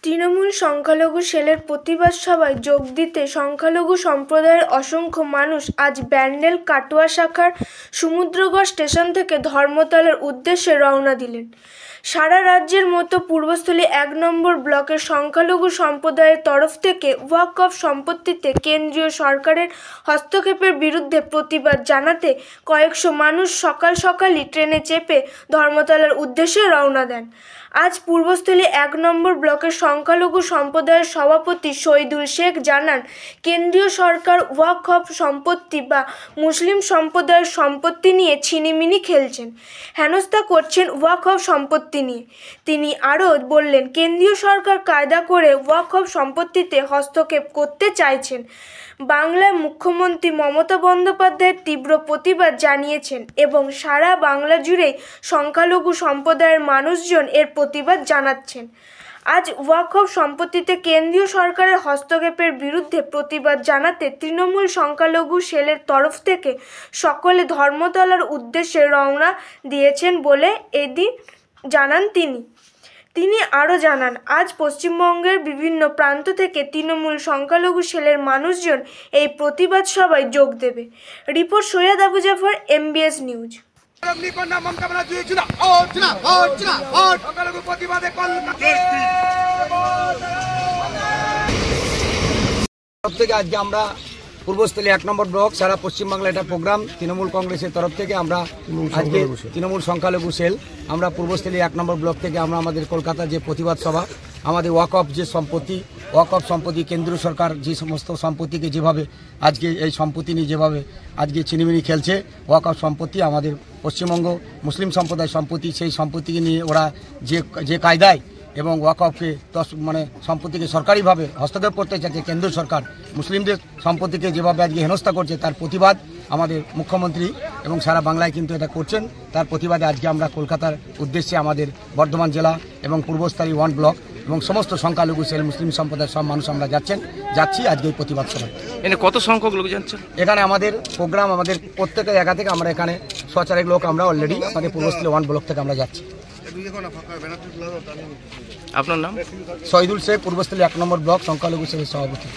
তৃণমূল সংখ্যালঘু সেলের প্রতিবাদ সভায় যোগ দিতে সংখ্যালঘু সম্প্রদায়ের অসংখ্য মানুষ আজ ব্যান্ডেল কাটোয়া শাখার সমুদ্রগড় স্টেশন থেকে ধর্মতলার উদ্দেশ্যে রওনা দিলেন। সারা রাজ্যের মতো পূর্বস্থলী ১ নম্বর ব্লকের সংখ্যালঘু সম্প্রদায়ের তরফ থেকে ওয়াকফ সম্পত্তিতে কেন্দ্রীয় সরকারের হস্তক্ষেপের বিরুদ্ধে প্রতিবাদ জানাতে কয়েকশো মানুষ সকাল সকালই ট্রেনে চেপে ধর্মতলার উদ্দেশ্যে রওনা দেন। আজ পূর্বস্থলী ১ নম্বর ব্লকের সংখ্যালঘু সম্প্রদায়ের সভাপতি শহীদুল শেখ জানান, কেন্দ্রীয় সরকার ওয়াকফ সম্পত্তি বা মুসলিম সম্প্রদায়ের সম্পত্তি নিয়ে ছিনিমিনি খেলছেন, হেনস্থা করছেন ওয়াকফ সম্পত্তি নিয়ে। তিনি আরও বললেন, কেন্দ্রীয় সরকার কায়দা করে ওয়াকফ সম্পত্তিতে হস্তক্ষেপ করতে চাইছেন। বাংলার মুখ্যমন্ত্রী মমতা বন্দ্যোপাধ্যায়ের তীব্র প্রতিবাদ জানিয়েছেন এবং সারা বাংলা জুড়েই সংখ্যালঘু সম্প্রদায়ের মানুষজন এর প্রতিবাদ জানাচ্ছেন। আজ ওয়াকফ সম্পত্তিতে কেন্দ্রীয় সরকারের হস্তক্ষেপের বিরুদ্ধে প্রতিবাদ জানাতে তৃণমূল সংখ্যালঘু সেলের তরফ থেকে সকলে ধর্মতলার উদ্দেশ্যে রওনা দিয়েছেন বলে এদিন জানান তিনি আরও জানান, আজ পশ্চিমবঙ্গের বিভিন্ন প্রান্ত থেকে তৃণমূল সংখ্যালঘু সেলের মানুষজন এই প্রতিবাদ সভায় যোগ দেবে। Report Syed Abu Jafar, MBS news. আজকে আমরা পূর্বস্থলী ১ নম্বর ব্লক সারা পশ্চিমবাংলা একটা প্রোগ্রাম তৃণমূল কংগ্রেসের তরফ থেকে আমরা আজকে তৃণমূল সংখ্যালঘু সেল আমরা পূর্বস্থলী ১ নম্বর ব্লক থেকে আমরা আমাদের কলকাতার যে প্রতিবাদ সভা, আমাদের ওয়াকফ যে ওয়াকফ সম্পত্তি কেন্দ্রীয় সরকার যে সমস্ত সম্পত্তিকে যেভাবে আজকে এই সম্পত্তি নিয়ে যেভাবে আজকে ছিনিমিনি খেলছে, ওয়াকফ সম্পত্তি আমাদের পশ্চিমবঙ্গ মুসলিম সম্প্রদায়ের সম্পত্তি, সেই সম্পত্তিকে নিয়ে ওরা যে কায়দায় এবং ওয়াকফকে সম্পত্তিকে সরকারিভাবে হস্তক্ষেপ করতে চাইছে কেন্দ্র সরকার, মুসলিমদের সম্পত্তিকে যেভাবে আজকে হেনস্থা করছে, তার প্রতিবাদ আমাদের মুখ্যমন্ত্রী এবং সারা বাংলায় কিন্তু এটা করছেন। তার প্রতিবাদে আজকে আমরা কলকাতার উদ্দেশ্যে আমাদের বর্ধমান জেলা এবং পূর্বস্থলী 1 ব্লক এবং সমস্ত সংখ্যালঘু সেল মুসলিম সম্প্রদায়ের সব মানুষ আমরা যাচ্ছি আজকে এই প্রতিবাদ সভায়। কত সংখ্যক লোক যাচ্ছেন? এখানে আমাদের প্রোগ্রাম আমাদের প্রত্যেকের জায়গা থেকে আমরা এখানে ৬-৪ লোক আমরা অলরেডি আমাদের পূর্বস্থলী 1 ব্লক থেকে আমরা যাচ্ছি। আপনার নাম? শহীদুল শেখ, পূর্বস্থলী ১ নম্বর ব্লক সংখ্যালঘু সেলের সভাপতি।